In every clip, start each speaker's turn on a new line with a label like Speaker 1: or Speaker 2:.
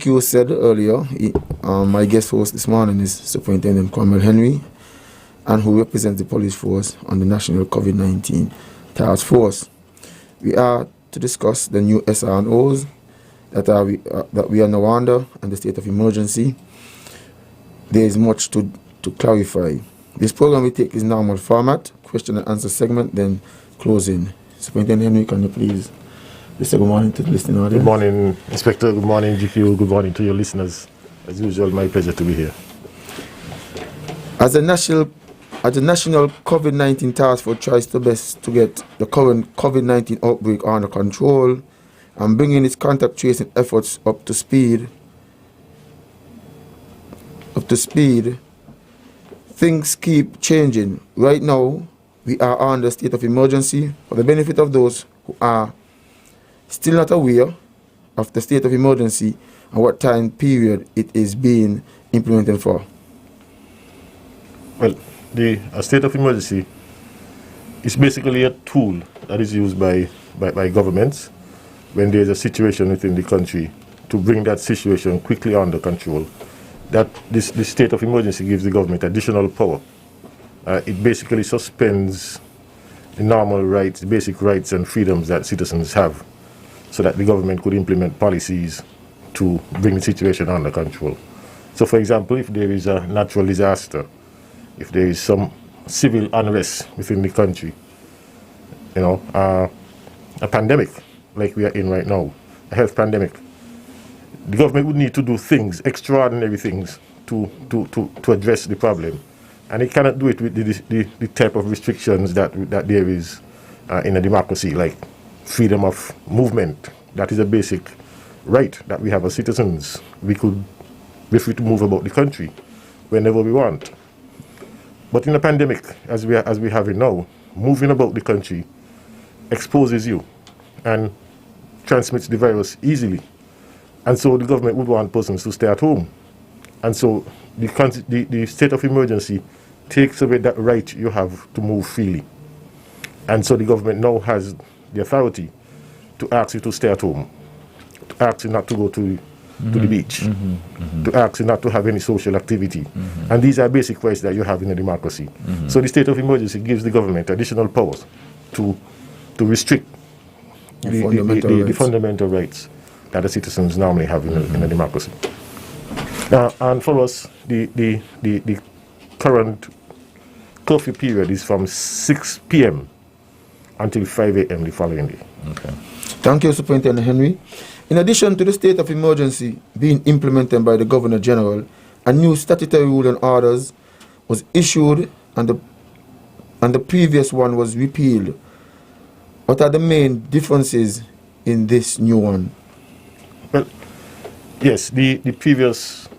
Speaker 1: you said earlier, my guest host this morning is Superintendent Cromwell Henry, and who represents the police force on the National COVID-19 Task Force. We are to discuss the new SRNOs that we are now under and the state of emergency. There is much to clarify. This program will take its normal format, question and answer segment, then closing. Superintendent Henry, can you please say good morning to the listening audience?
Speaker 2: Good morning, Inspector. Good morning, GQ. Good morning to your listeners. As usual, my pleasure to be here.
Speaker 1: As the national COVID-19 task force tries to best to get the current COVID-19 outbreak under control and bringing its contact tracing efforts up to speed, things keep changing. Right now, we are under a state of emergency. For the benefit of those who are still not aware of the state of emergency and what time period it is being implemented for.
Speaker 2: Well, the state of emergency is basically a tool that is used by governments when there is a situation within the country to bring that situation quickly under control. That this state of emergency gives the government additional power. It basically suspends the normal rights, basic rights and freedoms that citizens have, so that the government could implement policies to bring the situation under control. So, for example, if there is a natural disaster, if there is some civil unrest within the country, a pandemic like we are in right now, a health pandemic, the government would need to do things, extraordinary things, to address the problem. And it cannot do it with the type of restrictions that there is in a democracy, like freedom of movement. That is a basic right that we have as citizens. We're free to move about the country whenever we want. But in a pandemic, as we have it now, moving about the country exposes you and transmits the virus easily. And so the government would want persons to stay at home. And so the state of emergency takes away that right you have to move freely. And so the government now has the authority to ask you to stay at home, to ask you not to go to the beach, to ask you not to have any social activity. And these are basic rights that you have in a democracy. So the state of emergency gives the government additional powers to restrict the fundamental rights that the citizens normally have in a democracy. And for us, the current curfew period is from 6 p.m. until 5 a.m. the following day.
Speaker 1: Okay. Thank you, Superintendent Henry. In addition to the state of emergency being implemented by the Governor General, a new statutory rule and orders was issued and the previous one was repealed. What are the main differences in this new one?
Speaker 2: Well, yes, the previous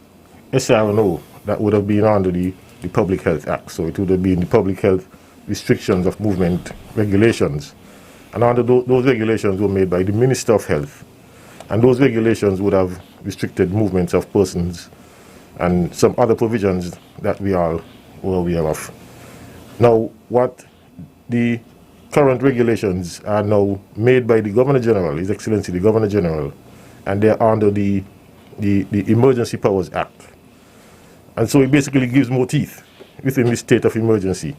Speaker 2: SRNO that would have been under the Public Health Act, so it would have been the Public Health Restrictions of Movement Regulations. And under those regulations were made by the Minister of Health. And those regulations would have restricted movements of persons and some other provisions that we are aware of. Now, what the current regulations are now made by the Governor General, His Excellency the Governor General, and they're under the Emergency Powers Act. And so it basically gives more teeth within the state of emergency.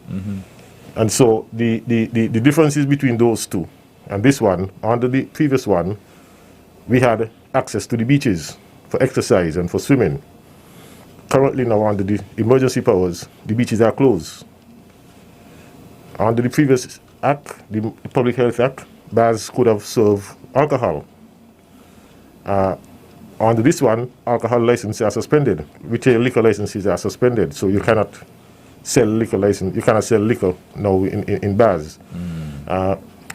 Speaker 2: And so the differences between those two and this one, under the previous one, we had access to the beaches for exercise and for swimming. Currently now, under the emergency powers, the beaches are closed. Under the previous act, the Public Health Act, bars could have served alcohol. Under this one, alcohol licenses are suspended. Retail liquor licenses are suspended, so you cannot sell liquor license. You cannot sell liquor now in bars.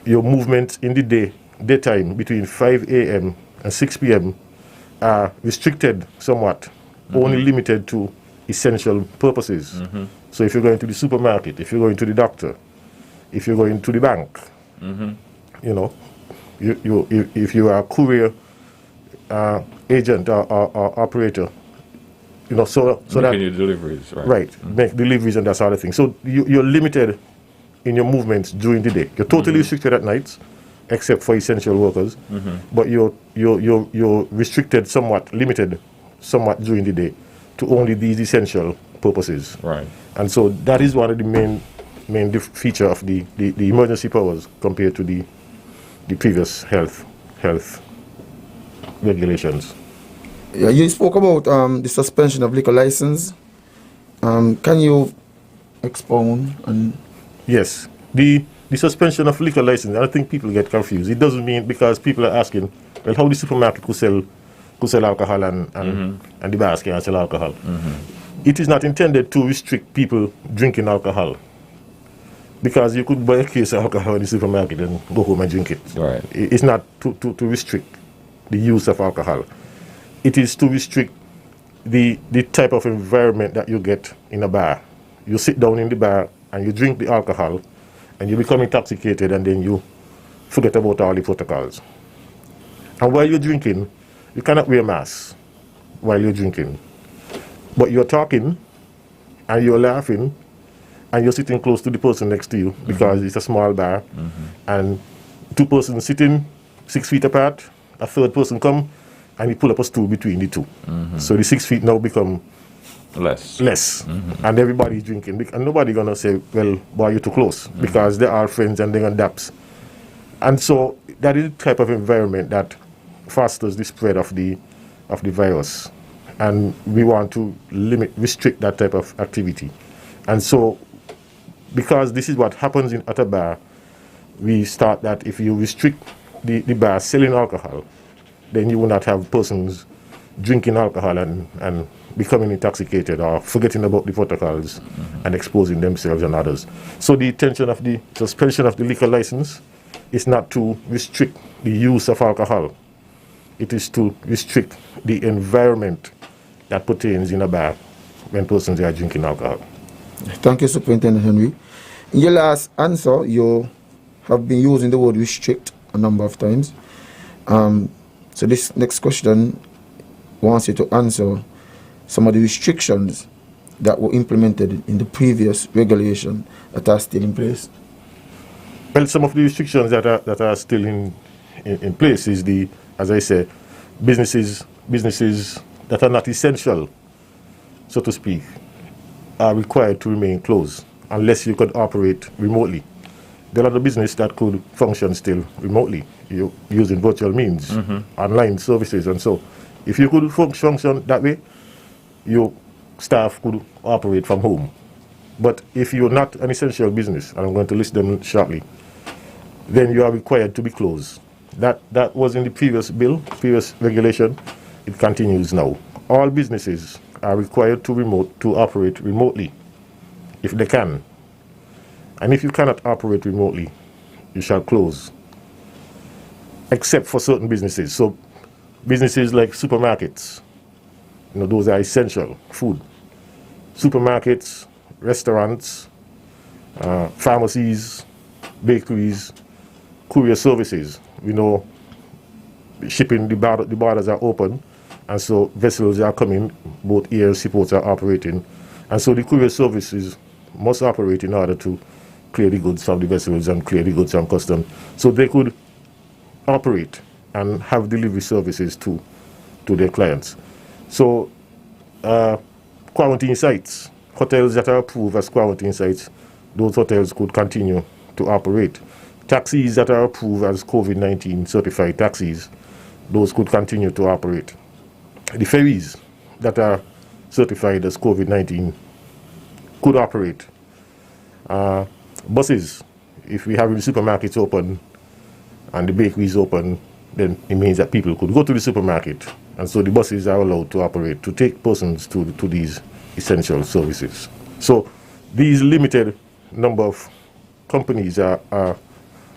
Speaker 2: Your movement in the daytime between 5 a.m. and 6 p.m. are restricted somewhat, only limited to essential purposes. So if you're going to the supermarket, if you're going to the doctor, if you're going to the bank, if you are a courier agent or operator, so that
Speaker 3: making your deliveries,
Speaker 2: make deliveries and that sort of thing. So you're limited in your movements during the day. You're totally restricted at night, except for essential workers. But you're restricted somewhat, limited somewhat during the day to only these essential purposes.
Speaker 3: Right.
Speaker 2: And so that is one of the main feature of the emergency powers compared to the previous health regulations.
Speaker 1: Yeah, you spoke about the suspension of liquor license. Can you expound on?
Speaker 2: Yes, the suspension of liquor license. I think people get confused. It doesn't mean because people are asking, well, how the supermarket could sell alcohol and the bars can't sell alcohol. It is not intended to restrict people drinking alcohol, because you could buy a case of alcohol in the supermarket and go home and drink it.
Speaker 3: Right.
Speaker 2: It's not to restrict the use of alcohol. It is to restrict the type of environment that you get in a bar. You sit down in the bar and you drink the alcohol and you become intoxicated, and then you forget about all the protocols. And while you're drinking, you cannot wear masks while you're drinking. But you're talking and you're laughing and you're sitting close to the person next to you, because it's a small bar, and two persons sitting 6 feet apart, a third person come and he pull up a stool between the two. So the 6 feet now become less. And everybody's drinking, and nobody gonna say, well, boy, you're too close, because they are friends and they're gonna daps. And so that is the type of environment that fosters the spread of the virus, and we want to restrict that type of activity. And so, because this is what happens at a bar, we start that if you restrict the bar selling alcohol, then you will not have persons drinking alcohol and becoming intoxicated or forgetting about the protocols and exposing themselves and others. So the intention of the suspension of the liquor license is not to restrict the use of alcohol. It is to restrict the environment that pertains in a bar when persons are drinking alcohol.
Speaker 1: Thank you, Superintendent Henry. In your last answer, you have been using the word restrict a number of times. So this next question wants you to answer some of the restrictions that were implemented in the previous regulation that are still in place.
Speaker 2: Well, some of the restrictions that are still in place is as I said, businesses that are not essential, so to speak, are required to remain closed unless you could operate remotely. There are other businesses that could function still remotely, using virtual means, online services, and so. If you could function that way, your staff could operate from home. But if you're not an essential business, and I'm going to list them shortly, then you are required to be closed. That was in the previous previous regulation. It continues now. All businesses are required to operate remotely, if they can. And if you cannot operate remotely, you shall close, except for certain businesses. So businesses like supermarkets, those are essential food. Supermarkets, restaurants, pharmacies, bakeries, courier services. We know shipping, the borders are open, and so vessels are coming, both air seaports are operating, and so the courier services must operate in order to clear the goods from the vessels and clear the goods from customs. So they could operate and have delivery services to their clients. So quarantine sites, hotels that are approved as quarantine sites, those hotels could continue to operate. Taxis that are approved as COVID-19 certified taxis, those could continue to operate. The ferries that are certified as COVID-19 could operate. Buses, if we have the supermarkets open and the bakeries open, then it means that people could go to the supermarket, and so the buses are allowed to operate to take persons to these essential services. So these limited number of companies are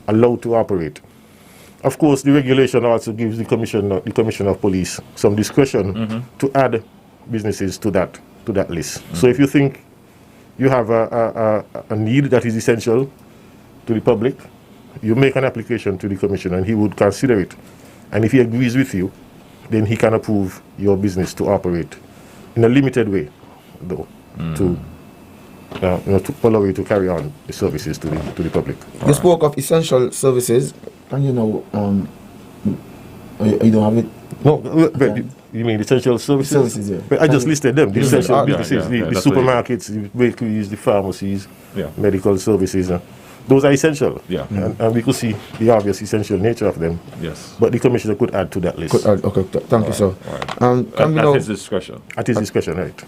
Speaker 2: allowed to operate. Of course, the regulation also gives the Commissioner of Police some discretion to add businesses to that list. So if you think you have a need that is essential to the public, you make an application to the Commissioner and he would consider it. And if he agrees with you, then he can approve your business to operate in a limited way, though, to allow you to carry on the services to the public.
Speaker 1: You spoke of essential services. Can you know, you don't have it?
Speaker 2: No, but you mean essential services?
Speaker 1: Services, yeah.
Speaker 2: But I just listed them. The essential
Speaker 1: Yeah,
Speaker 2: businesses,
Speaker 3: yeah,
Speaker 2: the
Speaker 3: that's what
Speaker 2: supermarkets, the bakeries, the pharmacies,
Speaker 3: Yeah.
Speaker 2: medical services. Those are essential.
Speaker 3: Yeah.
Speaker 2: And we could see the obvious essential nature of them.
Speaker 3: Yes.
Speaker 2: But the commissioner could add to that list.
Speaker 1: Okay, thank you, sir. Can we
Speaker 3: At
Speaker 1: know,
Speaker 3: his discretion.
Speaker 2: At his discretion, right?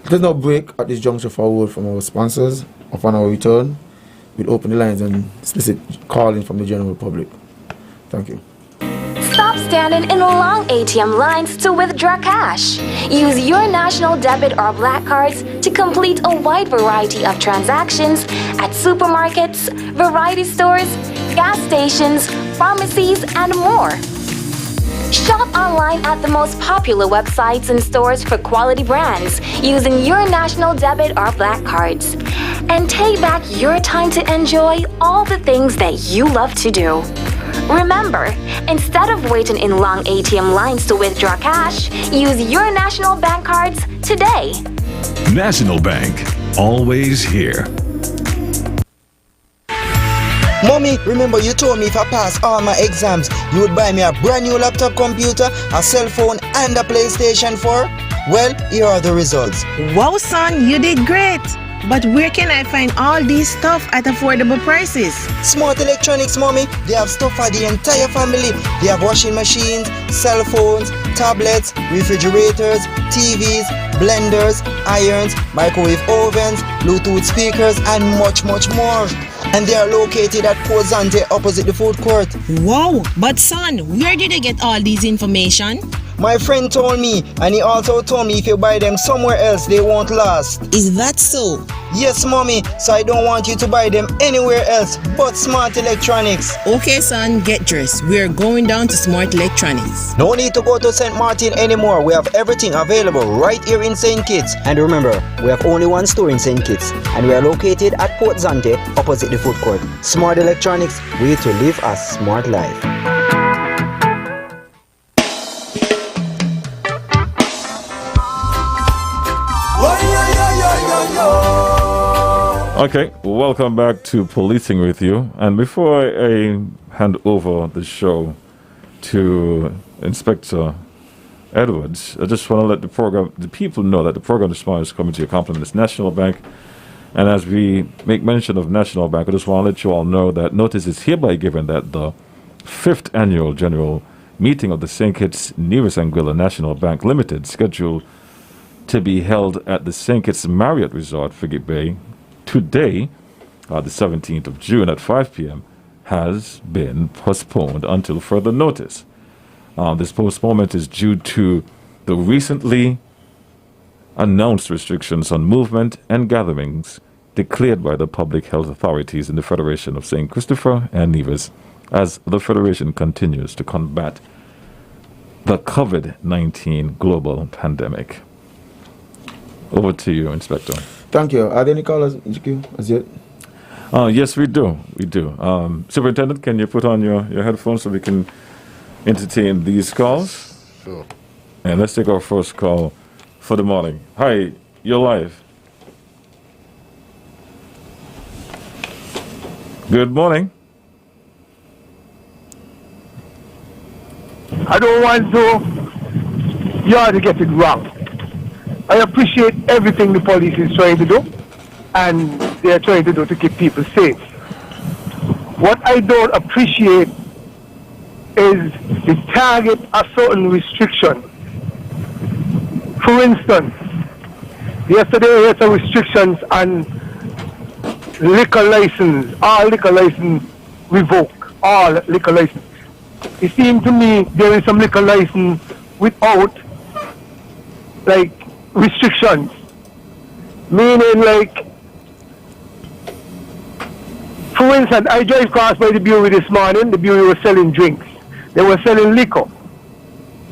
Speaker 1: there's no break at this juncture for a word from our sponsors. Upon our return, we'll open the lines and solicit calling from the general public. Thank you.
Speaker 4: Stop standing in long ATM lines to withdraw cash. Use your national debit or black cards to complete a wide variety of transactions at supermarkets, variety stores, gas stations, pharmacies, and more. Shop online at the most popular websites and stores for quality brands using your national debit or black cards. And take back your time to enjoy all the things that you love to do. Remember, instead of waiting in long ATM lines to withdraw cash, use your National Bank cards today.
Speaker 5: National Bank, always here.
Speaker 6: Mommy, remember you told me if I pass all my exams, you would buy me a brand new laptop computer, a cell phone, and a PlayStation 4? Well, here are the results.
Speaker 7: Wow, son, you did great. But where can I find all these stuff at affordable prices?
Speaker 6: Smart Electronics, Mommy. They have stuff for the entire family. They have washing machines, cell phones, tablets, refrigerators, TVs, blenders, irons, microwave ovens, Bluetooth speakers, and much, much more. And they are located at Port Zante opposite the food court.
Speaker 7: Wow, but son, where did I get all these information?
Speaker 6: My friend told me, and he also told me if you buy them somewhere else, they won't last.
Speaker 7: Is that so?
Speaker 6: Yes, Mommy, so I don't want you to buy them anywhere else but Smart Electronics.
Speaker 7: Okay, son, get dressed. We're going down to Smart Electronics.
Speaker 6: No need to go to St. Martin anymore. We have everything available right here in St. Kitts. And remember, we have only one store in St. Kitts, and we are located at Port Zante opposite the food court. Smart Electronics, way to live a smart life.
Speaker 3: Okay, welcome back to Policing with You. And before I hand over the show to Inspector Edwards, I just want to let the people know that the program this morning is coming to your compliments, National Bank. And as we make mention of National Bank, I just want to let you all know that notice is hereby given that the 5th annual general meeting of the St. Kitts Nevis Anguilla National Bank Limited, scheduled to be held at the St. Kitts Marriott Resort, Frigate Bay, today, the 17th of June at 5 p.m., has been postponed until further notice. This postponement is due to the recently announced restrictions on movement and gatherings declared by the public health authorities in the Federation of St. Christopher and Nevis, as the Federation continues to combat the COVID-19 global pandemic. Over to you, Inspector.
Speaker 1: Thank you. Are there any callers in the queue as yet?
Speaker 3: Yes, we do. We do. Superintendent, can you put on your headphones so we can entertain these calls?
Speaker 2: Sure.
Speaker 3: And let's take our first call for the morning. Hi, you're live. Good morning.
Speaker 8: I don't want to, you ought to get it wrong. I appreciate everything the police is trying to do, and they are trying to do to keep people safe. What I don't appreciate is the target of certain restriction. For instance, yesterday there were some restrictions on liquor license, all liquor license revoke, all liquor license. It seemed to me there is some liquor license without, like, restrictions. Meaning, like, for instance, I drive past by the brewery this morning. The brewery was selling drinks. They were selling liquor.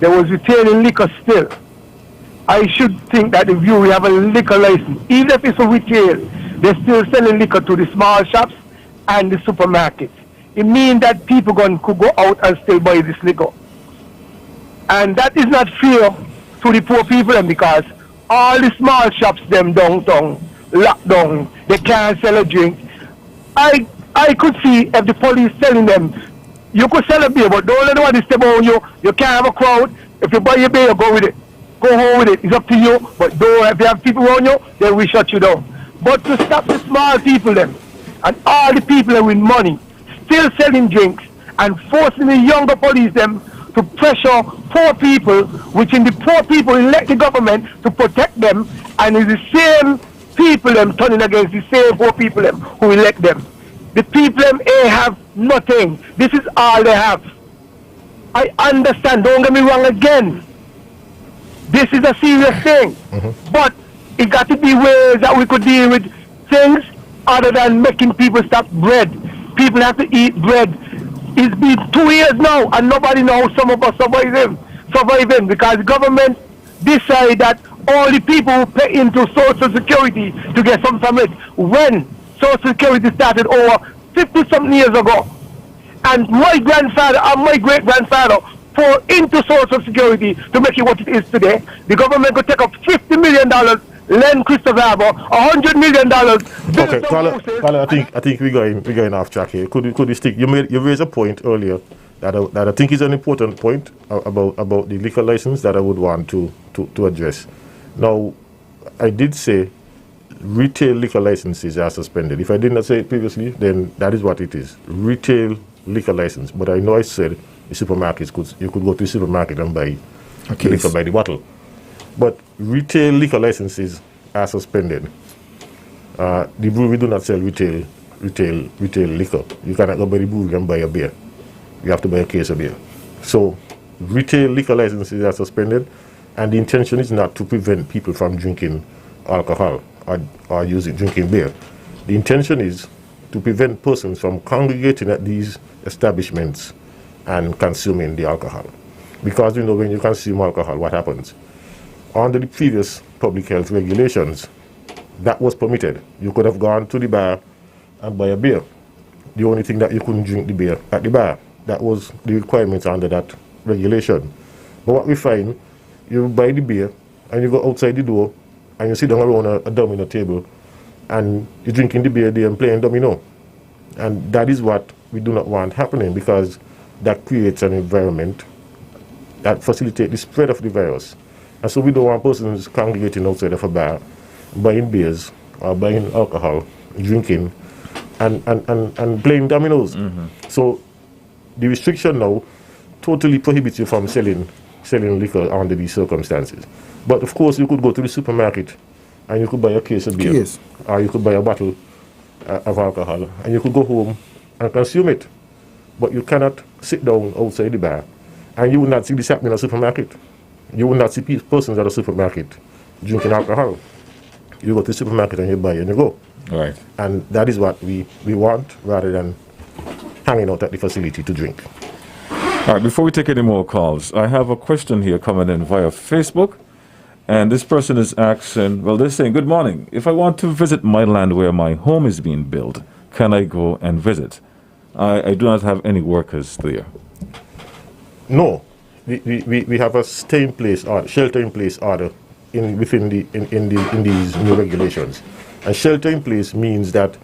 Speaker 8: They was retaining liquor still. I should think that the brewery have a liquor license. Even if it's a retail, they're still selling liquor to the small shops and the supermarkets. It means that people could go out and still buy this liquor. And that is not fair to the poor people, because all the small shops them downtown, locked down, they can't sell a drink. I could see if the police telling them You could sell a beer, but don't let nobody step on you. You can't have a crowd. If you buy your beer, go with it. Go home with it. It's up to you. But don't, if you have people around you, then we shut you down. But to stop the small people them and all the people that with money still selling drinks and forcing the younger police them to pressure poor people, which in the poor people elect the government to protect them, and it's the same people them turning against the same poor people them who elect them. The people them have nothing. This is all they have. I understand, don't get me wrong again. This is a serious thing. But it got to be ways that we could deal with things other than making people stop bread. People have to eat bread. It's been 2 years now and nobody knows some of us surviving because the government decide that only people who pay into Social Security to get some from it. When Social Security started over 50-something years ago. And my grandfather and my great-grandfather pour into Social Security to make it what it is today. The government could take up $50 million, lend Christopher Harbour $100 million.
Speaker 2: Okay, Carla, I think we're going off track here. Could you stick? You raised a point earlier that I think is an important point about the liquor license that I would want to address. Now, I did say retail liquor licenses are suspended. If I did not say it previously, then that is what it is. Retail liquor license. But I know I said the supermarkets you could go to the supermarket and buy liquor by the bottle. But retail liquor licenses are suspended. The brewery do not sell retail liquor. You cannot go by the brewery and buy a beer. You have to buy a case of beer. So retail liquor licenses are suspended, and the intention is not to prevent people from drinking alcohol or drinking beer. The intention is to prevent persons from congregating at these establishments and consuming the alcohol. Because when you consume alcohol, what happens? Under the previous public health regulations, that was permitted. You could have gone to the bar and buy a beer. The only thing that you couldn't drink the beer at the bar. That was the requirements under that regulation. But what we find, you buy the beer and you go outside the door and you sit down around a domino table and you're drinking the beer there and playing domino. And that is what we do not want happening, because that creates an environment that facilitates the spread of the virus. And so we don't want persons congregating outside of a bar, buying beers or buying alcohol, drinking, and playing dominoes. So the restriction now totally prohibits you from selling liquor under these circumstances. But of course, you could go to the supermarket and you could buy a case of beer, or you could buy a bottle of alcohol, and you could go home and consume it. But you cannot sit down outside the bar, and you will not see this happening in a supermarket. You will not see persons at a supermarket drinking alcohol. You go to the supermarket and you buy and you go.
Speaker 3: Right.
Speaker 2: And that is what we want, rather than hanging out at the facility to drink.
Speaker 3: All right, before we take any more calls, I have a question here coming in via Facebook. And this person is asking, well, they're saying, good morning. If I want to visit my land where my home is being built, can I go and visit? I do not have any workers there.
Speaker 2: No. We have a shelter-in-place order in these new regulations. And shelter-in-place means that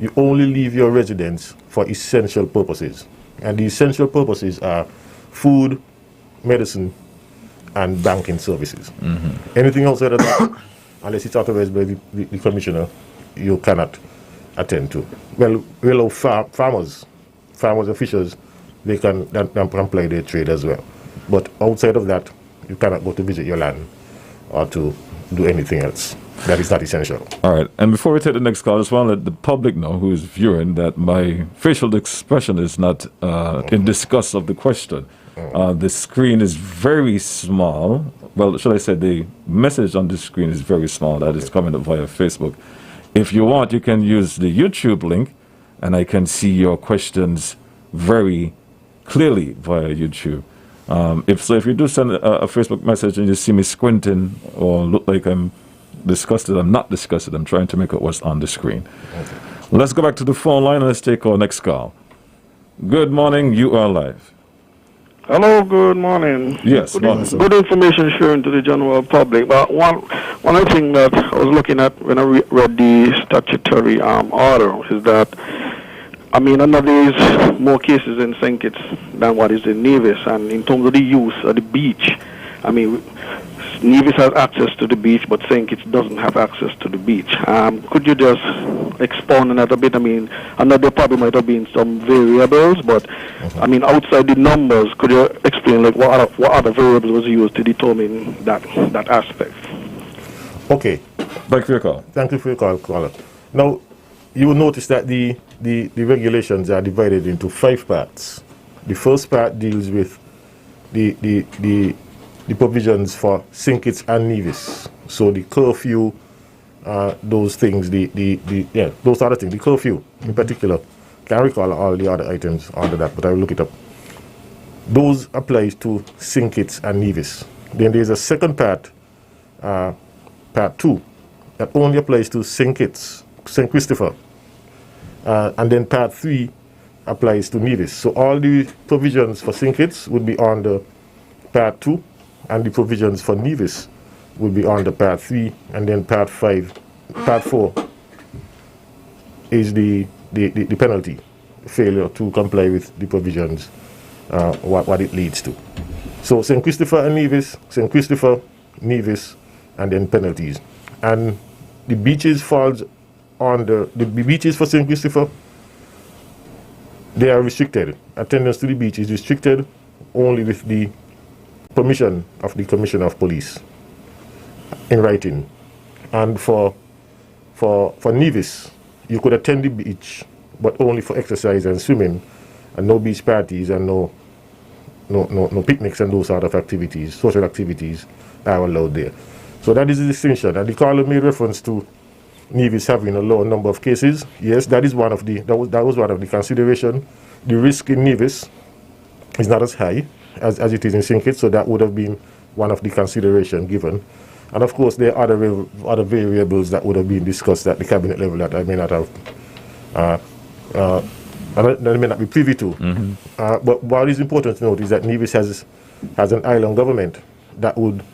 Speaker 2: you only leave your residence for essential purposes. And the essential purposes are food, medicine, and banking services. Anything outside of that, unless it's authorized by the commissioner, you cannot attend to. Well, we allow farmers and fishers, they can apply their trade as well. But outside of that, you cannot go to visit your land or to do anything else that is not essential. All
Speaker 3: right, and before we take the next call, I just want to let the public know who is viewing that my facial expression is not in disgust of the question. The screen is very small. Well, should I say the message on the screen is very small. That is coming up via Facebook. If you want, you can use the YouTube link, and I can see your questions very clearly via YouTube. If you do send a Facebook message and you see me squinting or look like I'm disgusted, I'm not disgusted. I'm trying to make out what's on the screen. Okay. Let's go back to the phone line and let's take our next call. Good morning. You are live.
Speaker 9: Hello, good morning.
Speaker 3: Yes,
Speaker 9: good information sharing to the general public. But one of the things that I was looking at when I read the statutory order is that I mean, I know there's more cases in St. Kitts than what is in Nevis, and in terms of the use of the beach, I mean, Nevis has access to the beach, but St. Kitts doesn't have access to the beach. Could you just expound on that a bit? I mean, I know there probably might have been some variables, but I mean, outside the numbers, could you explain like what other variables was used to determine that aspect?
Speaker 2: Okay.
Speaker 3: Thank you for your call.
Speaker 2: Thank you for your call, caller. Now, you will notice that the regulations are divided into 5 parts. The first part deals with the provisions for St. Kitts and Nevis. So the curfew, those things, those other things. The curfew in particular. Can't recall all the other items under that, but I will look it up. Those applies to St. Kitts and Nevis. Then there's a second part, part 2, that only applies to St. Kitts, St. Christopher. And then part 3 applies to Nevis. So all the provisions for St. Kitts would be under part 2, and the provisions for Nevis would be under part 3, and then part 4 is the penalty, failure to comply with the provisions, what it leads to. So St. Christopher and Nevis, St. Christopher, Nevis, and then penalties. And the beaches falls under the beaches for St. Christopher. They are restricted. Attendance to the beach is restricted only with the permission of the Commissioner of Police in writing. And for Nevis, you could attend the beach, but only for exercise and swimming, and no beach parties and no picnics and those sort of activities, social activities are allowed there. So that is the distinction. And the caller made reference to Nevis having a low number of cases. Yes, that was one of the consideration. The risk in Nevis is not as high as it is in St. Kitts, so that would have been one of the consideration given. And of course, there are other variables that would have been discussed at the cabinet level that I may not have, that I may not be privy to. But what is important to note is that Nevis has an island government that would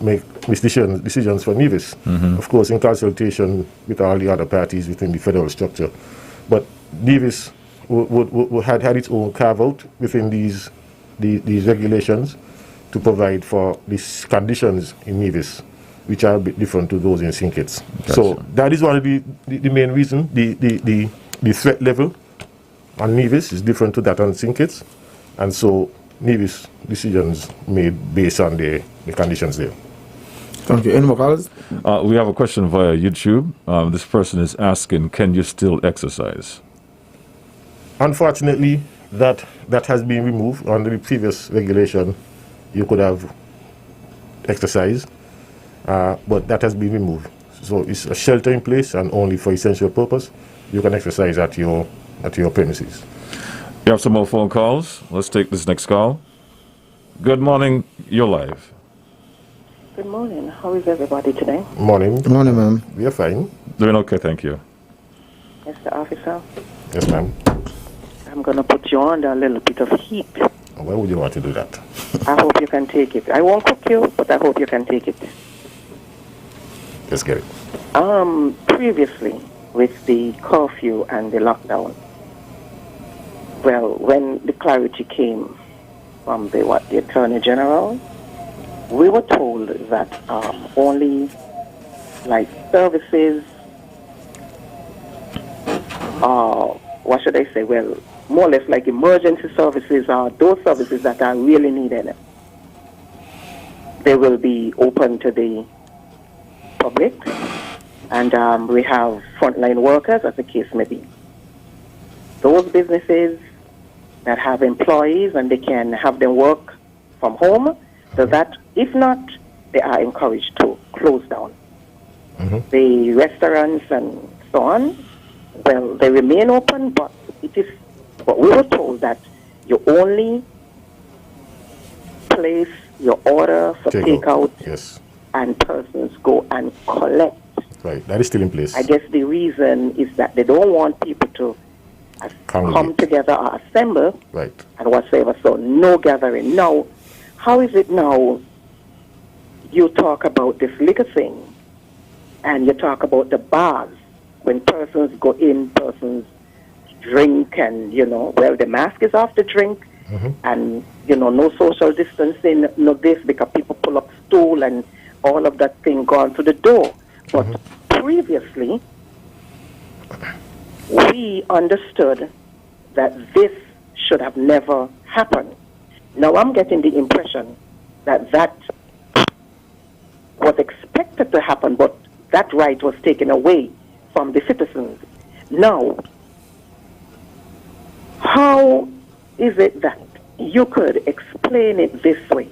Speaker 2: make decisions for Nevis, of course, in consultation with all the other parties within the federal structure. But Nevis had its own carve-out within these regulations to provide for these conditions in Nevis, which are a bit different to those in St. Kitts. Gotcha. So that is one of the main reasons. The threat level on Nevis is different to that on St. Kitts, and so Nevis decisions made based on the conditions there.
Speaker 1: Thank you. Any more callers?
Speaker 3: We have a question via YouTube. This person is asking, can you still exercise?
Speaker 2: Unfortunately, that has been removed. Under the previous regulation, you could have exercised, but that has been removed. So it's a shelter in place and only for essential purpose. You can exercise at your premises.
Speaker 3: You have some more phone calls. Let's take this next call. Good morning. You're live.
Speaker 10: Good morning. How is everybody today?
Speaker 2: Morning.
Speaker 1: Good morning, ma'am.
Speaker 2: We are fine.
Speaker 3: Doing okay, thank you.
Speaker 10: Mr. Officer?
Speaker 2: Yes, ma'am.
Speaker 10: I'm going to put you under a little bit of heat.
Speaker 2: Why would you want to do that?
Speaker 10: I hope you can take it. I won't cook you, but I hope you can take it.
Speaker 2: Let's get it.
Speaker 10: Previously, with the curfew and the lockdown, well, when the clarity came from the Attorney General, we were told that only like services, what should I say? Well, more or less like emergency services are those services that are really needed. They will be open to the public, and we have frontline workers, as the case may be. Those businesses that have employees and they can have them work from home, so that if not, they are encouraged to close down. The restaurants and so on, well, they remain open, but we were told that you only place your order for takeout,
Speaker 2: yes,
Speaker 10: and persons go and collect.
Speaker 2: Right, that is still in place.
Speaker 10: I guess the reason is that they don't want people to come together or assemble,
Speaker 2: right,
Speaker 10: and whatsoever, so no gathering. Now, how is it now you talk about this liquor thing, and you talk about the bars, when persons go in, persons drink and, well, the mask is off the drink and, no social distancing, no this, because people pull up stool and all of that thing gone to the door. But previously, we understood that this should have never happened. Now I'm getting the impression that that was expected to happen, but that right was taken away from the citizens. Now, how is it that you could explain it this way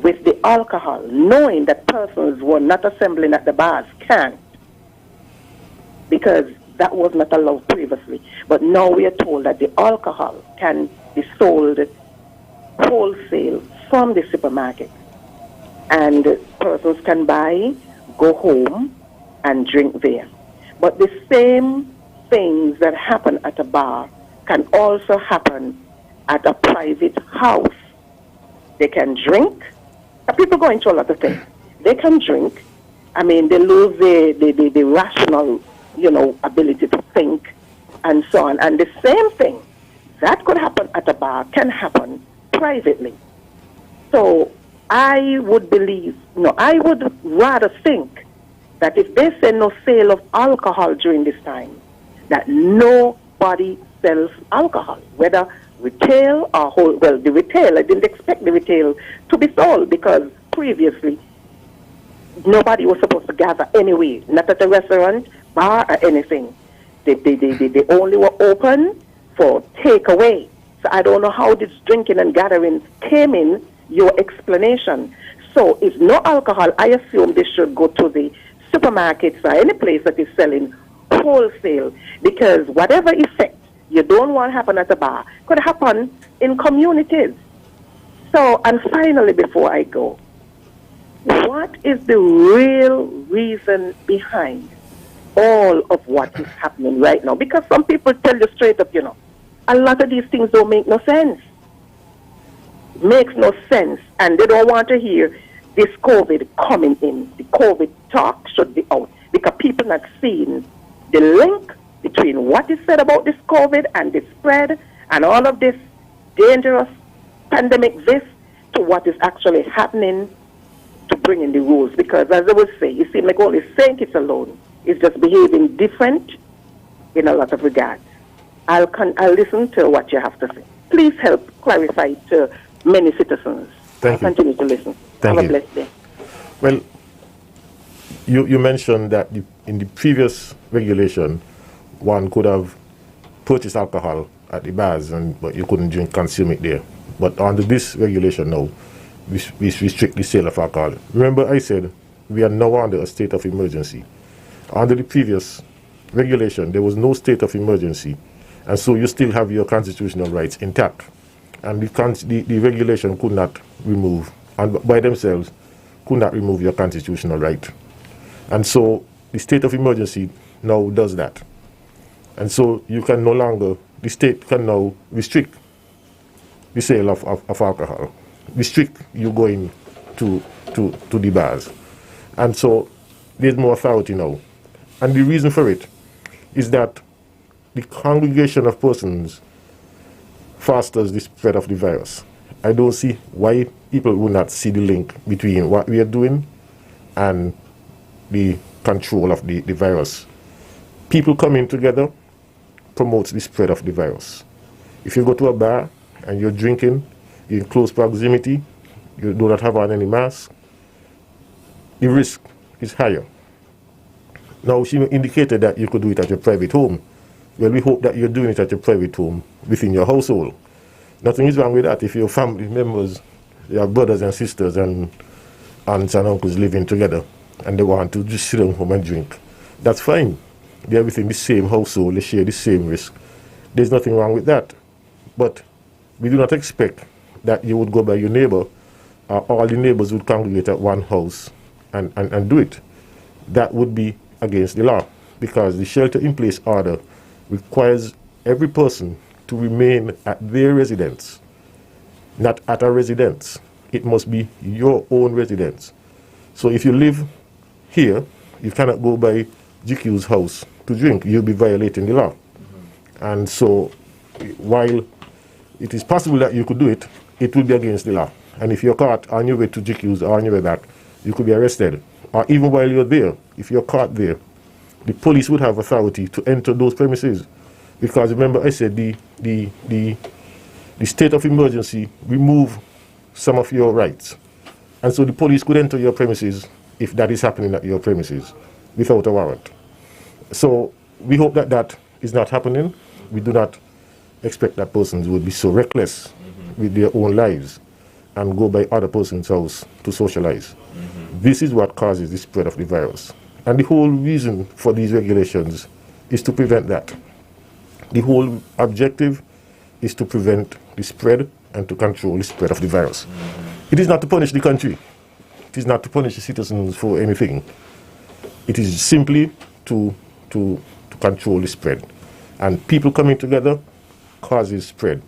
Speaker 10: with the alcohol, knowing that persons were not assembling at the bars can't, because that was not allowed previously. But now we are told that the alcohol can be sold wholesale from the supermarket, and persons can buy, go home, and drink there. But the same things that happen at a bar can also happen at a private house. They can drink. People go into a lot of things. They can drink. I mean, they lose the rational, ability to think and so on. And the same thing that could happen at a bar can happen privately. So I would rather think that if they say no sale of alcohol during this time, that nobody sells alcohol, whether retail or whole. Well, the retail, I didn't expect the retail to be sold because previously nobody was supposed to gather anyway, not at a restaurant, bar, or anything. They only were open for takeaway. So I don't know how this drinking and gathering came in your explanation. So if no alcohol, I assume they should go to the supermarkets or any place that is selling wholesale, because whatever effect you don't want to happen at a bar could happen in communities. So, and finally, before I go, what is the real reason behind all of what is happening right now? Because some people tell you straight up, a lot of these things don't make no sense. Makes no sense, and they don't want to hear this COVID coming in. The COVID talk should be out because people not seeing the link between what is said about this COVID and the spread and all of this dangerous pandemic, this, to what is actually happening to bring in the rules. Because as I would say, it seems like only St. Kitts alone is just behaving different in a lot of regards. I'll listen to what you have to say. Please help clarify to many citizens.
Speaker 2: Thank you.
Speaker 10: Continue to listen.
Speaker 2: Thank
Speaker 10: Have
Speaker 2: you.
Speaker 10: a blessed day.
Speaker 2: Well, you mentioned that in the previous regulation, one could have purchased alcohol at the bars, but you couldn't consume it there. But under this regulation now, we restrict the sale of alcohol. Remember I said we are now under a state of emergency. Under the previous regulation, there was no state of emergency, and so you still have your constitutional rights intact. And the regulation could not remove, and by themselves, could not remove your constitutional right. And so the state of emergency now does that. And so you can no longer, the state can now restrict the sale of alcohol, restrict you going to the bars. And so there's more authority now. And the reason for it is that the congregation of persons fosters the spread of the virus. I don't see why people will not see the link between what we are doing and the control of the virus. People coming together promotes the spread of the virus. If you go to a bar and you're drinking, you're in close proximity, you do not have on any mask, the risk is higher. Now, she indicated that you could do it at your private home. Well, we hope that you're doing it at your private home within your household. Nothing is wrong with that if your family members, your brothers and sisters and aunts and uncles living together and they want to just sit down home and drink. That's fine. They're within the same household, they share the same risk. There's nothing wrong with that. But we do not expect that you would go by your neighbor, all the neighbors would congregate at one house and do it. That would be against the law, because the shelter-in-place order requires every person to remain at their residence, not at a residence. It must be your own residence. So if you live here, you cannot go by GQ's house to drink. You'll be violating the law. And so, while it is possible that you could do it, it will be against the law. And if you're caught on your way to GQs or on your way back, you could be arrested. Or even while you're there, if you're caught there, the police would have authority to enter those premises. Because remember, I said the state of emergency remove some of your rights. And so the police could enter your premises if that is happening at your premises without a warrant. So we hope that that is not happening. We do not expect that persons would be so reckless with their own lives and go by other person's house to socialize. This is what causes the spread of the virus. And the whole reason for these regulations is to prevent that. The whole objective is to prevent the spread and to control the spread of the virus. It is not to punish the country. It is not to punish the citizens for anything. It is simply to control the spread. And people coming together causes spread.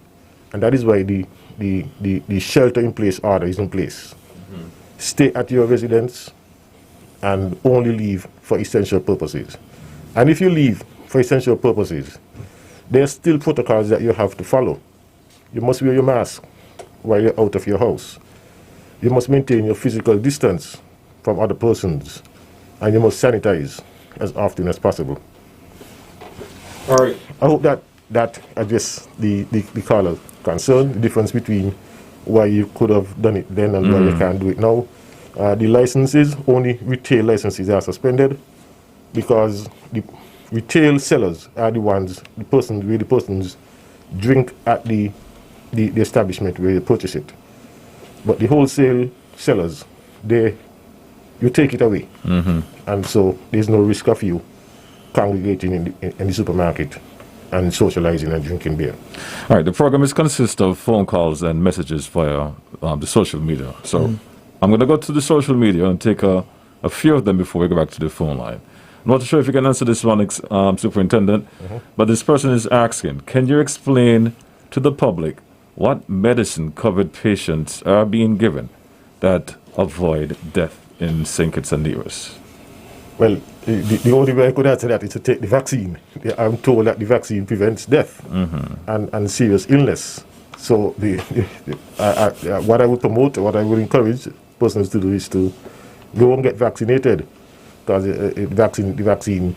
Speaker 2: And that is why the shelter-in-place order is in place. Stay at your residence and only leave for essential purposes. And if you leave for essential purposes, there are still protocols that you have to follow. You must wear your mask while you're out of your house. You must maintain your physical distance from other persons, and you must sanitize as often as possible. All right. I hope that addresses the caller's concern, the difference between why you could have done it then and why you can't do it now. The licenses, only retail licenses are suspended because the retail sellers are the ones, the persons drink at the establishment where you purchase it. But the wholesale sellers, you take it away. And so there's no risk of you congregating in the supermarket and socializing and drinking beer.
Speaker 3: All right, the program consists of phone calls and messages via the social media. So I'm going to go to the social media and take a few of them before we go back to the phone line. I'm not sure if you can answer this one, Superintendent, but this person is asking, can you explain to the public what medicine-covered patients are being given that avoid death in St. Kitts and Nevis?
Speaker 2: Well, the only way I could answer that is to take the vaccine. I'm told that the vaccine prevents death and serious illness. So what I would promote, what I would encourage persons to do is to go and get vaccinated, because the vaccine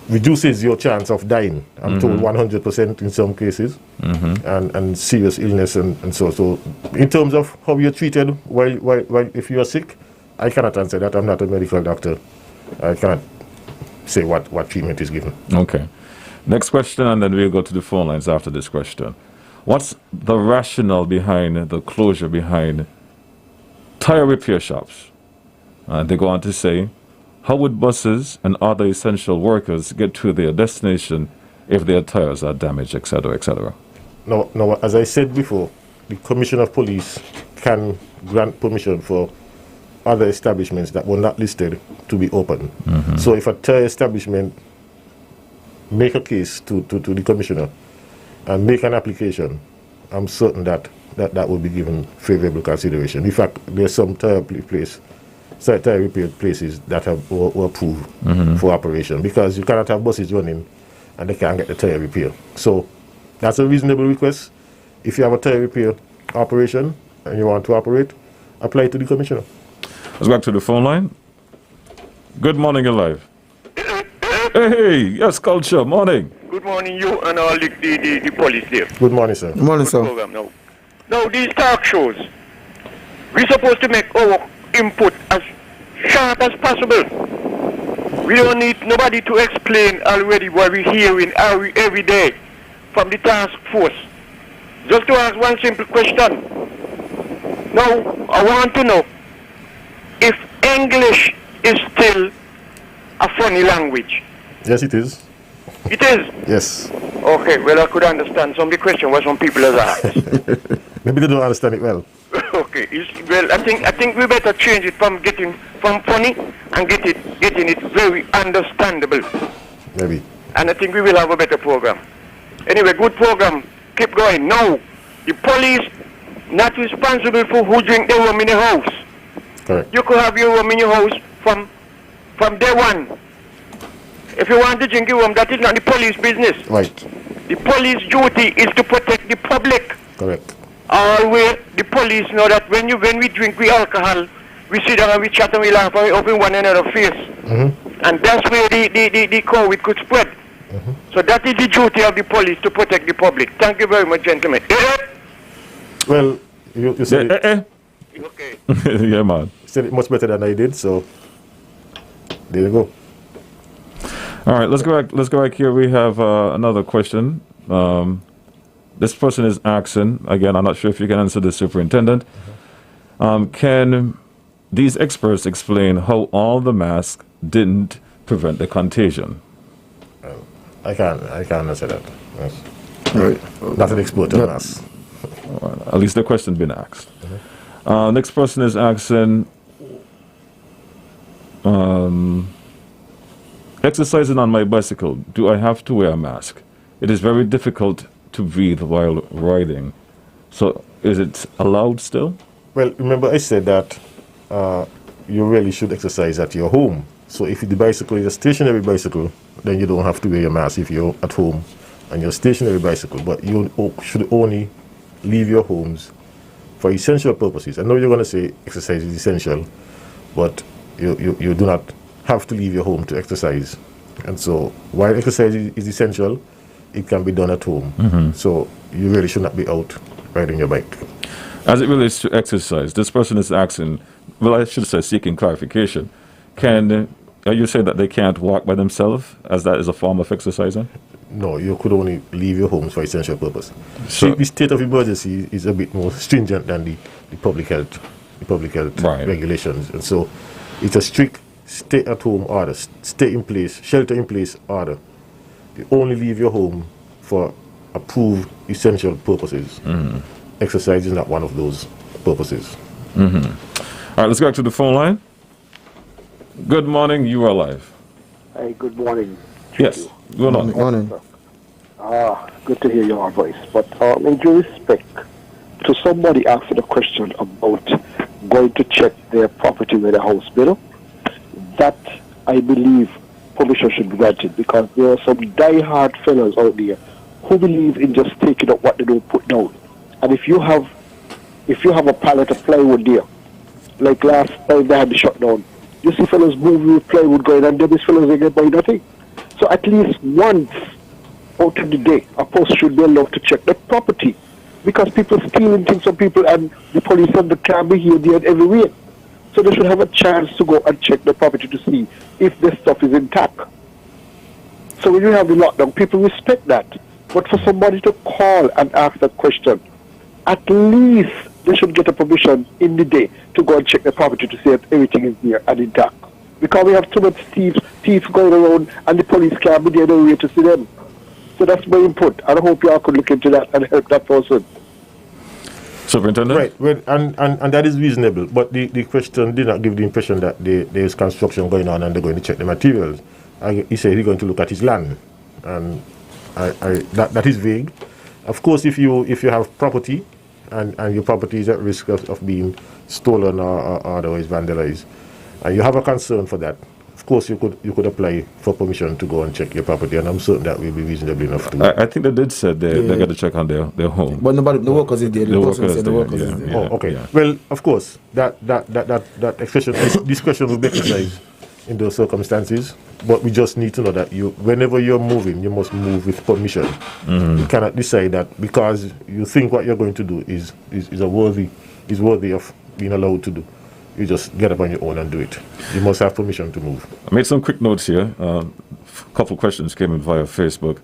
Speaker 2: reduces your chance of dying. I'm told 100% in some cases, and serious illness and so. So in terms of how you're treated while if you are sick, I cannot answer that. I'm not a medical doctor. I cannot say what treatment is given.
Speaker 3: Okay. Next question, and then we'll go to the phone lines after this question. What's the rationale behind the closure behind tire repair shops? And they go on to say, how would buses and other essential workers get to their destination if their tires are damaged, etc., etc.?
Speaker 2: No, as I said before, the Commissioner of Police can grant permission for other establishments that were not listed to be open. So if a tire establishment make a case to the Commissioner and make an application, I'm certain that will be given favorable consideration. In fact, there's some tire repair places that were approved for operation, because you cannot have buses running and they can't get the tire repair. So that's a reasonable request. If you have a tire repair operation and you want to operate, apply to the Commissioner.
Speaker 3: Let's go back to the phone line. Good morning, you're live. Hey, yes, Culture, morning.
Speaker 11: Good morning, you and all the police there.
Speaker 2: Good morning, sir.
Speaker 1: Good morning, sir.
Speaker 11: Program now, these talk shows, we're supposed to make our input as sharp as possible. We don't need nobody to explain already what we're hearing every day from the task force. Just to ask one simple question. Now, I want to know if English is still a funny language.
Speaker 2: Yes, it is.
Speaker 11: It is?
Speaker 2: Yes.
Speaker 11: Okay, well, I could understand some of the question what some people have asked.
Speaker 2: Maybe they don't understand it well.
Speaker 11: Okay, well, I think we better change it from funny and getting it very understandable.
Speaker 2: Maybe.
Speaker 11: And I think we will have a better program. Anyway, good program. Keep going. No, the police not responsible for who drink their rum in the house.
Speaker 2: Correct.
Speaker 11: You could have your rum in your house from day one. If you want to drink your home, that is not the police business.
Speaker 2: Right.
Speaker 11: The police duty is to protect the public.
Speaker 2: Correct.
Speaker 11: Always the police know that when we drink alcohol, we sit down and we chat and we laugh and we open one another face. And that's where the COVID could spread. So that is the duty of the police, to protect the public. Thank you very much, gentlemen.
Speaker 2: Well, you said it.
Speaker 11: Okay.
Speaker 3: Yeah, man.
Speaker 2: You said it much better than I did, so there you go.
Speaker 3: All right, let's go back here. We have another question. This person is asking, again, I'm not sure if you can answer this, Superintendent. Can these experts explain how all the masks didn't prevent the contagion?
Speaker 2: I can't answer that. Yes.
Speaker 1: Right.
Speaker 2: Not an expert on masks.
Speaker 3: At least the question's been asked. Next person is asking, exercising on my bicycle, do I have to wear a mask? It is very difficult to breathe while riding. So is it allowed still?
Speaker 2: Well, remember I said that you really should exercise at your home. So if the bicycle is a stationary bicycle, then you don't have to wear your mask if you're at home and your stationary bicycle. But you should only leave your homes for essential purposes. I know you're going to say exercise is essential, but you do not have to leave your home to exercise. And so while exercise is essential, it can be done at home. So you really should not be out riding your bike.
Speaker 3: As it relates to exercise, this person is asking, well, I should say seeking clarification. Are you saying that they can't walk by themselves, as that is a form of exercising?
Speaker 2: No, you could only leave your homes for essential purpose.
Speaker 3: So
Speaker 2: the state of emergency is a bit more stringent than the public health regulations. And so it's a strict stay at home order, stay in place, shelter in place order. You only leave your home for approved essential purposes. Exercise is not one of those purposes.
Speaker 3: All right, let's go back to the phone line. Good morning, you are live.
Speaker 12: Hey, good morning.
Speaker 3: Yes, good morning.
Speaker 12: Good to hear your voice. But in due respect to somebody asking a question about going to check their property with a house bill, that I believe permission should be granted, because there are some die-hard fellows out there who believe in just taking up what they don't put down. And if you have a pallet of plywood there, like last time they had the shutdown, you see fellows moving with plywood going, and then these fellows they get by nothing. So at least once out of the day, a post should be allowed to check the property, because people stealing things from people, and the police and the can be here, there, and everywhere. So they should have a chance to go and check the property to see if the stuff is intact. So when you have the lockdown, people respect that. But for somebody to call and ask that question, at least they should get a permission in the day to go and check the property to see if everything is there and intact. Because we have too much thieves going around, and the police can't be there no way to see them. So that's my input. And I hope you all could look into that and help that person.
Speaker 3: Superintendent?
Speaker 2: Right, well, and that is reasonable, but the question did not give the impression that there is construction going on and they're going to check the materials. He said he's going to look at his land, and that is vague. Of course, if you have property and your property is at risk of being stolen or otherwise vandalized, and you have a concern for that, of course you could apply for permission to go and check your property, and I'm certain that will be reasonable enough to.
Speaker 3: I think they did say they got to check on their home.
Speaker 1: But the workers is there. The person said the workers is there.
Speaker 2: Oh, okay. Yeah. Well, of course, that expression, this question will be exercised in those circumstances. But we just need to know that whenever you're moving, you must move with permission. You cannot decide that because you think what you're going to do is worthy of being allowed to do. You just get up on your own and do it. You must have permission to move.
Speaker 3: I made some quick notes here. A couple questions came in via Facebook.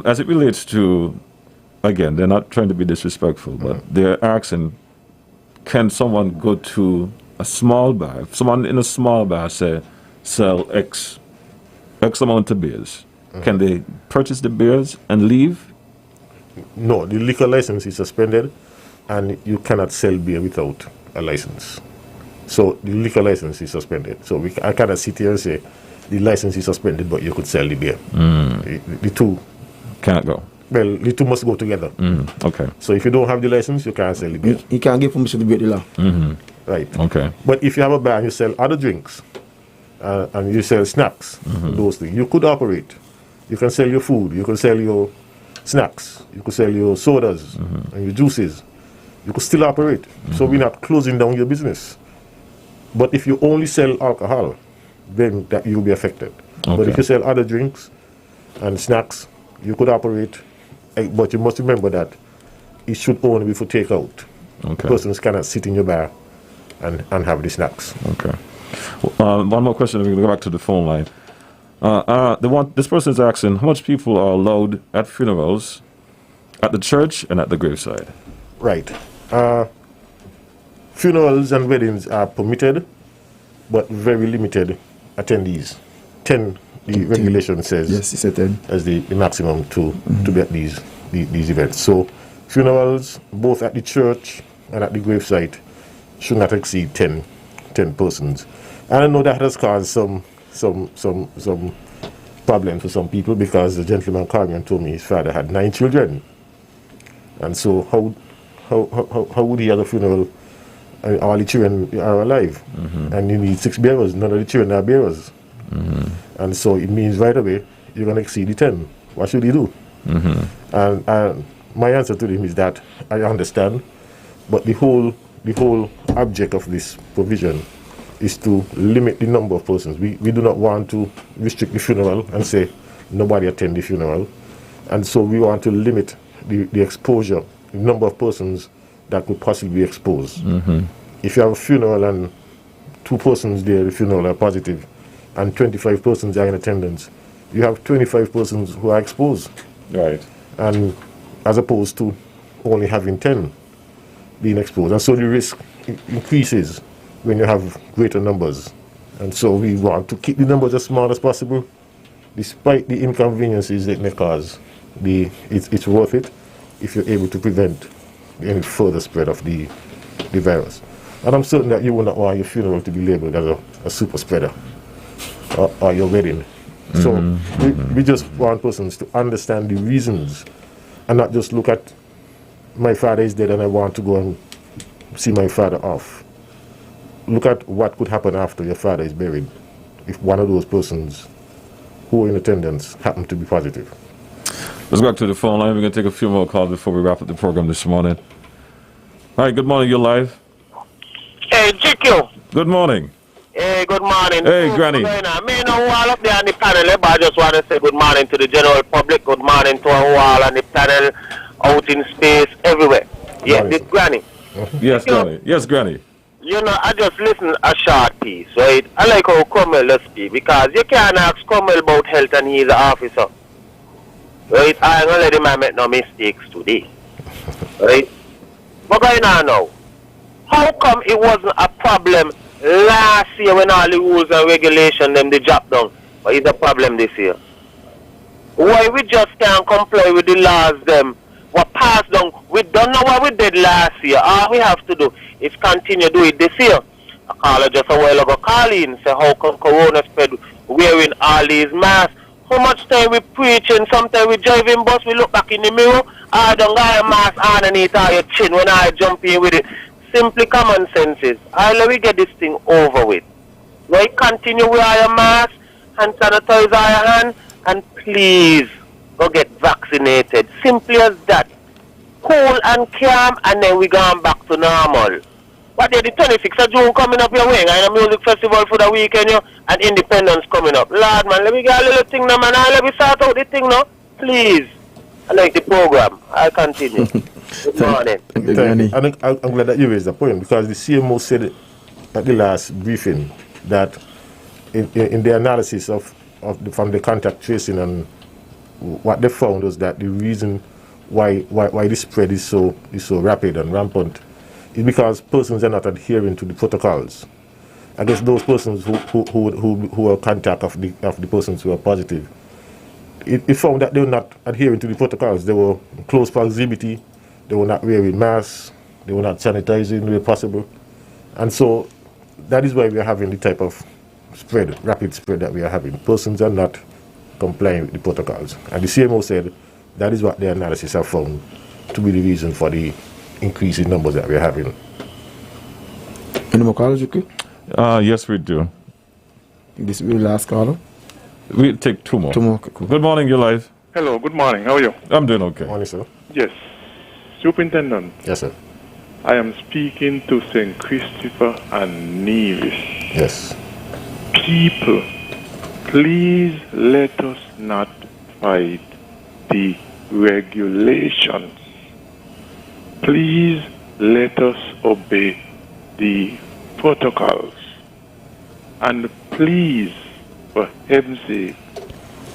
Speaker 3: As it relates to, again, they're not trying to be disrespectful, but they're asking, can someone go to a small bar? If someone in a small bar say sell X amount of beers, can they purchase the beers and leave?
Speaker 2: No, the liquor license is suspended, and you cannot sell beer without a license. So the liquor license is suspended. So I cannot sit here and say the license is suspended, but you could sell the beer. The two
Speaker 3: can't go.
Speaker 2: Well, the two must go together.
Speaker 3: Okay.
Speaker 2: So if you don't have the license, you can't sell the beer.
Speaker 1: You can't give permission to break the law.
Speaker 2: Right.
Speaker 3: Okay.
Speaker 2: But if you have a bar and you sell other drinks, and you sell snacks, those things, you could operate. You can sell your food, you can sell your snacks, you could sell your sodas and your juices. You could still operate. So we're not closing down your business. But if you only sell alcohol, then that you'll be affected.
Speaker 3: Okay.
Speaker 2: But if you sell other drinks and snacks, you could operate. But you must remember that it should only be for takeout.
Speaker 3: Okay.
Speaker 2: Persons cannot sit in your bar and have the snacks.
Speaker 3: Okay. One more question. We're going to go back to the phone line. This person is asking, how much people are allowed at funerals, at the church, and at the graveside?
Speaker 2: Right. Funerals and weddings are permitted, but very limited attendees. 10, the regulation says.
Speaker 1: Yes, it's a 10.
Speaker 2: As the maximum to be at these events. So funerals, both at the church and at the gravesite, should not exceed 10 persons. And I know that has caused some problem for some people, because the gentleman Carmen told me his father had 9 children. And so how would he have a funeral? All the children are alive, and you need 6 bearers. None of the children are bearers, and so it means right away you're going to exceed the 10. What should he do? And my answer to him is that I understand, but the whole object of this provision is to limit the number of persons. We do not want to restrict the funeral and say nobody attend the funeral, and so we want to limit the exposure, the number of persons that could possibly be exposed. If you have a funeral and 2 persons there, the funeral are positive, and 25 persons are in attendance, you have 25 persons who are exposed.
Speaker 3: Right.
Speaker 2: And as opposed to only having 10 being exposed. And so the risk increases when you have greater numbers. And so we want to keep the numbers as small as possible, despite the inconveniences it may cause. It's worth it if you're able to prevent any further spread of the virus. And I'm certain that you will not want your funeral to be labeled as a super spreader or your wedding. So we just want persons to understand the reasons and not just look at my father is dead and I want to go and see my father off. Look at what could happen after your father is buried if one of those persons who are in attendance happen to be positive.
Speaker 3: Let's go back to the phone line. We're going to take a few more calls before we wrap up the program this morning. All right, good morning. You're live.
Speaker 11: Hey, GQ.
Speaker 3: Good morning.
Speaker 11: Hey, good morning.
Speaker 3: Hey, Granny.
Speaker 11: Me know all up there on the panel, but I just want to say good morning to the general public. Good morning to all on the panel, out in space, everywhere. Yes, it's Granny.
Speaker 3: Yes, Granny. Yes, Granny.
Speaker 11: You know, I just listen a short piece, right? I like how Cromwell does speak, because you can't ask Cromwell about health and he's an officer. Right? I ain't gonna let him make no mistakes today. Right? What's going on now? How come it wasn't a problem last year when all the rules and regulations them they dropped down? But it's a problem this year. Why we just can't comply with the laws them what passed down? We don't know what we did last year. All we have to do is continue do it this year. I called her just a while ago calling, say how come Corona spread wearing all these masks. How much time we preaching, sometimes we driving bus, we look back in the mirror, I don't got a mask underneath all your chin when I jump in with it. Simply common sense is, I let we get this thing over with. Right? Continue with all your mask, hand sanitize all your hand, and please go get vaccinated. Simply as that. Cool and calm, and then we going back to normal. But then the 26th of June coming up your way, and a music festival for the weekend, you, and Independence coming up. Lord, man, let me get a little thing now, man. Let me start out the thing now. Please. I like the program. I'll continue. Good morning.
Speaker 2: I'm glad that you raised the point, because the CMO said at the last briefing that in the analysis from the contact tracing, and what they found was that the reason why the spread is so rapid and rampant is because persons are not adhering to the protocols. I guess those persons who are contact of the persons who are positive, it found that they were not adhering to the protocols. They were in close proximity, they were not wearing masks, they were not sanitizing where possible. And so that is why we are having the type of spread, rapid spread that we are having. Persons are not complying with the protocols. And the CMO said that is what their analysis have found to be the reason for the increase in numbers that we are having.
Speaker 1: Any more calls, Ricky?
Speaker 3: Yes, we do.
Speaker 1: This will be the last caller.
Speaker 3: We'll take two more.
Speaker 1: Two more. Cool.
Speaker 3: Good morning, you're live.
Speaker 13: Hello, good morning. How are you?
Speaker 3: I'm doing okay.
Speaker 2: Morning, sir.
Speaker 13: Yes. Superintendent.
Speaker 2: Yes, sir.
Speaker 13: I am speaking to St. Christopher and Nevis.
Speaker 2: Yes.
Speaker 13: People, please let us not fight the regulations. Please let us obey the protocols. And please, for heaven's sake,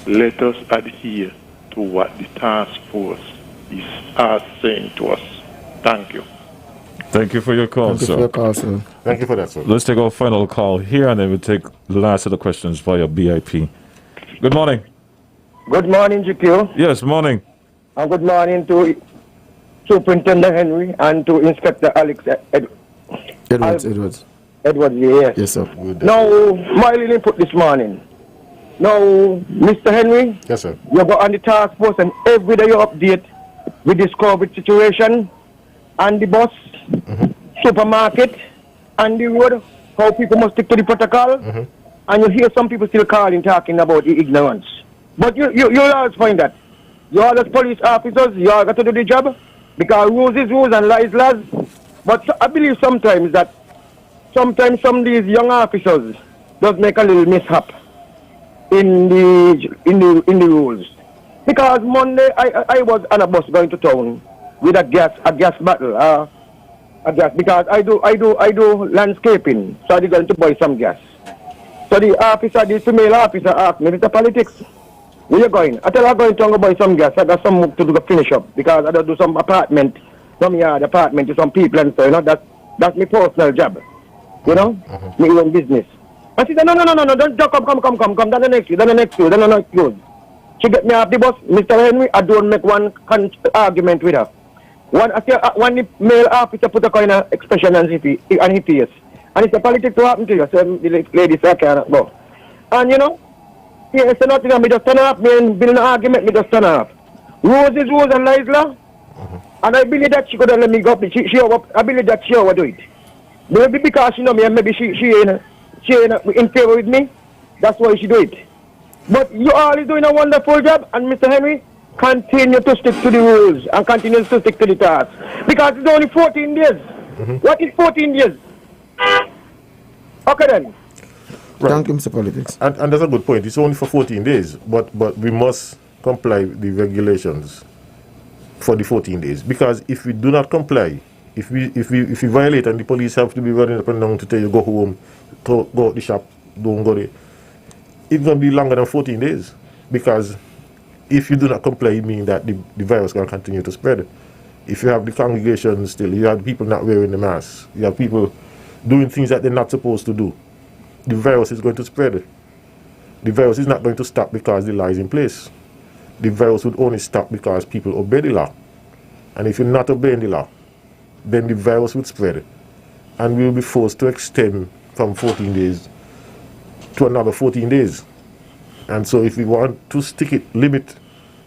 Speaker 13: let us adhere to what the task force is saying to us. Thank you.
Speaker 3: Thank you for your call,
Speaker 1: Thank you
Speaker 3: sir.
Speaker 1: for your call, sir.
Speaker 2: Thank you for that, sir.
Speaker 3: Let's take our final call here, and then we'll take the last of the questions via BIP. Good morning.
Speaker 14: Good morning, GQ.
Speaker 3: Yes, morning.
Speaker 14: And good morning to Superintendent Henry and to Inspector Alex
Speaker 1: Edwards.
Speaker 14: Edwards, yes.
Speaker 1: Yes, sir.
Speaker 14: Now, my little input this morning. Now, Mr. Henry.
Speaker 2: Yes, sir.
Speaker 14: You go on the task force and every day you update with this COVID situation and the bus, supermarket, and the road, how people must stick to the protocol. And you hear some people still calling, talking about the ignorance. But you always find that. You all as police officers, you all got to do the job because rules is rules and laws is laws. But I believe sometimes some of these young officers does make a little mishap in the rules. Because Monday I was on a bus going to town with a gas bottle, a gas, because I do landscaping, so I going to buy some gas. So the female officer asked me, Mr. Politics, where you going? I tell her I'm going to buy some gas. I got some work to do to finish up because I do some some yard apartment to some people and so, you know, that's my personal job. You know? My own business. And she said, no, don't come, then the next close. She get me off the bus, Mr. Henry, I don't make one argument with her. When the male officer put a kind of expression on his face, and it's a politics to happen to you, so the lady said, I cannot go. And you know, he said nothing, and me just turn off, me and build an argument, me just turn off. Rules is rules and laws law. And I believe that she could have let me go up. I believe that she would do it. Maybe because she know me and maybe she ain't in favor with me. That's why she do it. But you all is doing a wonderful job, and Mr. Henry, continue to stick to the rules and continue to stick to the task. Because it's only 14 days. What is 14 days? Okay then.
Speaker 2: Right.
Speaker 1: Thank you, Mr. Politics.
Speaker 2: And that's a good point. It's only for 14 days, but we must comply with the regulations for the 14 days. Because if we do not comply, if we violate and the police have to be running up and down to tell you go home, to go out the shop, don't go there, it's going to be longer than 14 days. Because if you do not comply, it means that the virus can continue to spread. If you have the congregation still, you have people not wearing the mask, you have people doing things that they're not supposed to do, the virus is going to spread. The virus is not going to stop because the law is in place. The virus would only stop because people obey the law. And if you're not obeying the law, then the virus would spread. And we will be forced to extend from 14 days to another 14 days. And so if we want to limit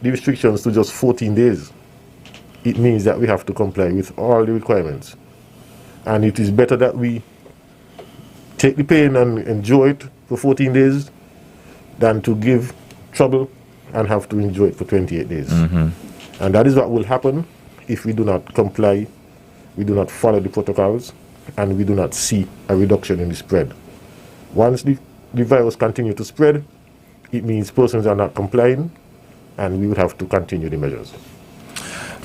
Speaker 2: the restrictions to just 14 days, it means that we have to comply with all the requirements. And it is better that we take the pain and enjoy it for 14 days than to give trouble and have to enjoy it for 28 days. And that is what will happen if we do not comply, we do not follow the protocols, and we do not see a reduction in the spread. Once the virus continues to spread, it means persons are not complying, and we would have to continue the measures.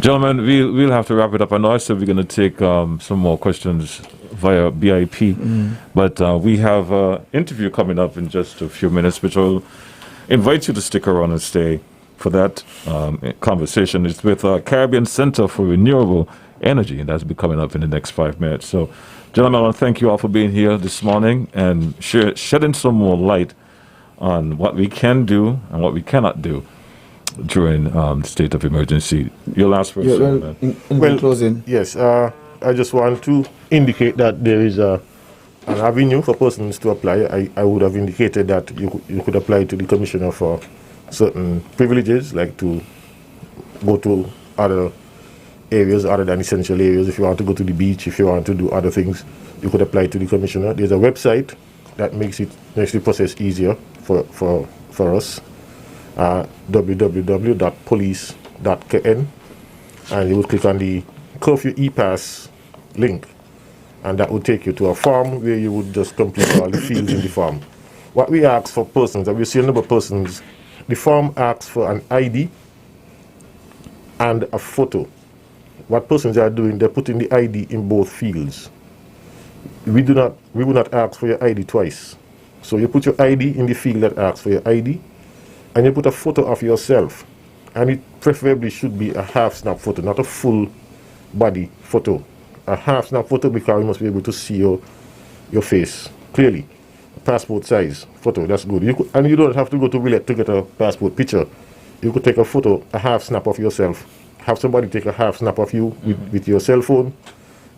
Speaker 3: Gentlemen, we'll have to wrap it up. I know I said we're going to take some more questions via BIP, but we have an interview coming up in just a few minutes, which will invite you to stick around and stay for that conversation. It's with Caribbean Center for Renewable Energy, and that's be coming up in the next 5 minutes. So, gentlemen, I want to thank you all for being here this morning and shedding some more light on what we can do and what we cannot do during the state of emergency. Your last word, sir.
Speaker 1: In closing.
Speaker 2: Yes, I just want to indicate that there is an avenue for persons to apply. I would have indicated that you could apply to the commissioner for certain privileges, like to go to other areas other than essential areas. If you want to go to the beach, if you want to do other things, you could apply to the commissioner. There's a website that makes the process easier for us. www.police.kn, and you will click on the curfew e-pass link, and that will take you to a form where you would just complete all the fields in the form. What we ask for persons, and we see a number of persons, the form asks for an ID and a photo. What persons are doing, they're putting the ID in both fields. We will not ask for your ID twice. So you put your ID in the field that asks for your ID, and you put a photo of yourself, and it preferably should be a half snap photo, not a full body photo. A half snap photo, because you must be able to see your face clearly. Passport size photo, that's good. And you don't have to go to Willett to get a passport picture. You could take a photo, a half snap of yourself, have somebody take a half snap of you with your cell phone,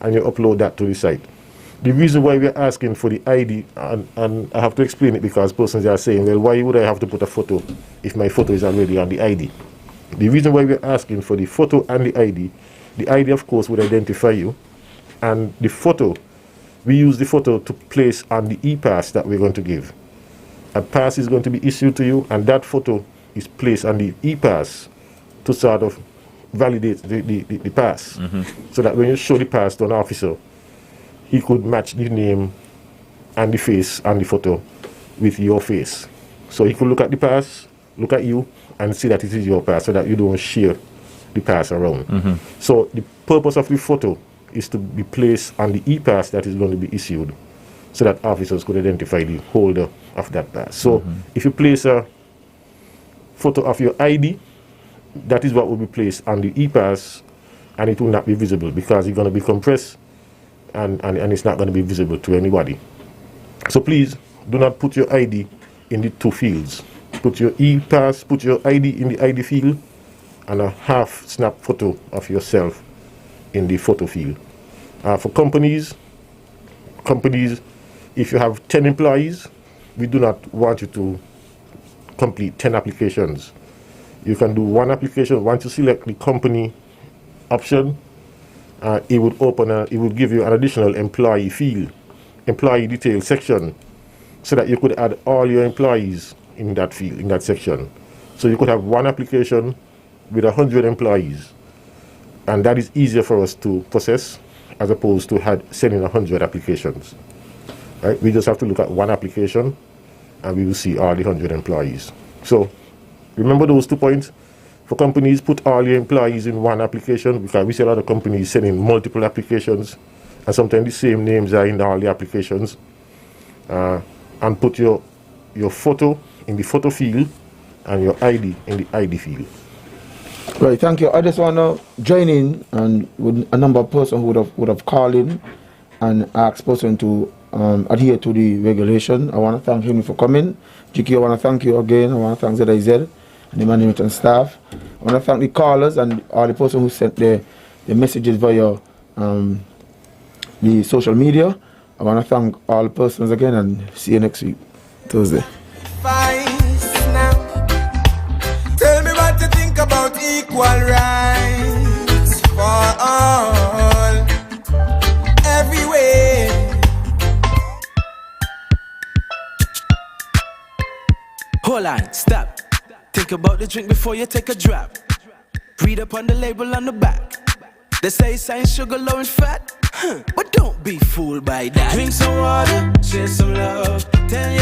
Speaker 2: and you upload that to the site. The reason why we're asking for the ID, and I have to explain it because persons are saying, well, why would I have to put a photo if my photo is already on the ID? The reason why we're asking for the photo and the ID of course would identify you, and the photo, we use the photo to place on the e-pass that we're going to give. A pass is going to be issued to you, and that photo is placed on the e-pass to sort of validate the pass, so that when you show the pass to an officer, he could match the name and the face and the photo with your face. So he could look at the pass, look at you, and see that it is your pass, so that you don't share the pass around. So the purpose of the photo is to be placed on the e-pass that is going to be issued, so that officers could identify the holder of that pass. So if you place a photo of your ID, that is what will be placed on the e-pass, and it will not be visible because it's going to be compressed, and it's not going to be visible to anybody. So please do not put your ID in the two fields. Put your e-pass, put your ID in the ID field, and a half snap photo of yourself in the photo field. For companies, if you have 10 employees, we do not want you to complete 10 applications. You can do one application. Once you select the company option, it would give you an additional employee field, employee detail section, so that you could add all your employees in that field, in that section. So you could have one application with 100 employees, and that is easier for us to process as opposed to sending 100 applications. Right? We just have to look at one application, and we will see all the 100 employees. So remember those 2 points. For companies, put all your employees in one application, because we see a lot of companies sending multiple applications, and sometimes the same names are in all the applications. And put your photo in the photo field and your ID in the ID field.
Speaker 1: Right, thank you. I just want to join in and with a number of persons who would have called in and asked person to adhere to the regulation. I want to thank him for coming. GK, I want to thank you again. I want to thank ZIZ and the management and staff. I want to thank the callers and all the person who sent the messages via the social media. I want to thank all the persons again, and see you next week, Thursday.
Speaker 15: Tell me what you think about equal rights for all, everywhere.
Speaker 16: Hold on, stop. Think about the drink before you take a drop. Read up on the label on the back. They say science, sugar, low in fat. But don't be fooled by that. Drink some water, share some love. Tell you